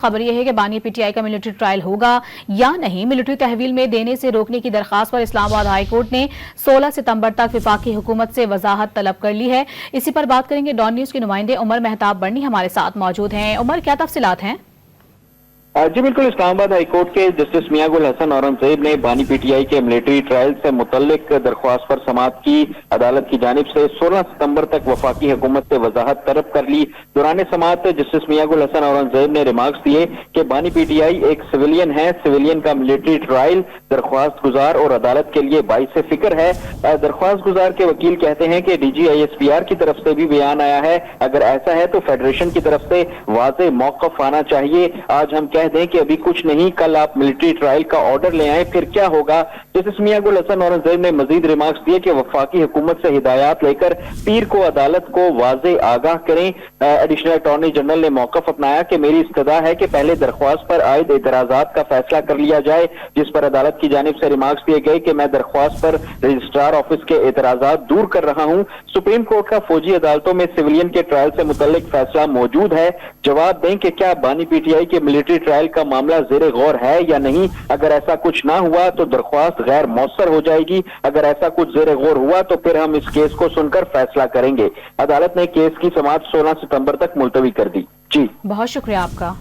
خبر یہ ہے کہ بانی پی ٹی آئی کا ملٹری ٹرائل ہوگا یا نہیں۔ ملٹری تحویل میں دینے سے روکنے کی درخواست پر اسلام آباد ہائی کورٹ نے 16 ستمبر تک وفاقی حکومت سے وضاحت طلب کر لی ہے۔ اسی پر بات کریں گے۔ ڈان نیوز کے نمائندے عمر مہتاب برنی ہمارے ساتھ موجود ہیں۔ عمر، کیا تفصیلات ہیں؟ جی بالکل، اسلام آباد ہائی کورٹ کے جسٹس میاں گل حسن اورنگزیب نے بانی پی ٹی آئی کے ملٹری ٹرائل سے متعلق درخواست پر سماعت کی۔ عدالت کی جانب سے 16 ستمبر تک وفاقی حکومت سے وضاحت طلب کر لی۔ دوران سماعت جسٹس میاں گل حسن اورنگزیب نے ریمارکس دیے کہ بانی پی ٹی آئی ایک سویلین ہے، سویلین کا ملٹری ٹرائل درخواست گزار اور عدالت کے لیے باعث فکر ہے۔ درخواست گزار کے وکیل کہتے ہیں کہ D G I S P R کی طرف سے بھی بیان آیا ہے، اگر ایسا ہے تو فیڈریشن کی طرف سے واضح موقف آنا چاہیے۔ آج ہم کہہ دیں کہ ابھی کچھ نہیں، کل آپ ملٹری ٹرائل کا آرڈر لے آئیں، پھر کیا ہوگا؟ جسٹس میاں گل حسن اورنگزیب نے مزید ریمارکس دیے کہ وفاقی حکومت سے ہدایات لے کر پیر کو عدالت کو واضح آگاہ کریں۔ ایڈیشنل اٹارنی جنرل نے موقف اپنایا کہ میری استدعا ہے کہ پہلے درخواست پر عائد اعتراضات کا فیصلہ کر لیا جائے، جس پر عدالت کی جانب سے ریمارکس دیے گئے کہ میں درخواست پر رجسٹرار آفس کے اعتراضات دور کر رہا ہوں۔ سپریم کورٹ کا فوجی عدالتوں میں سویلین کے ٹرائل سے متعلق فیصلہ موجود ہے، جواب دیں کہ کیا بانی پی ٹی آئی کے ملٹری ٹرائل کا معاملہ زیر غور ہے یا نہیں۔ اگر ایسا کچھ نہ ہوا تو درخواست غیر مؤثر ہو جائے گی، اگر ایسا کچھ زیر غور ہوا تو پھر ہم اس کیس کو سن کر فیصلہ کریں گے۔ عدالت نے کیس کی سماعت 16 ستمبر تک ملتوی کر دی۔ جی بہت شکریہ آپ کا۔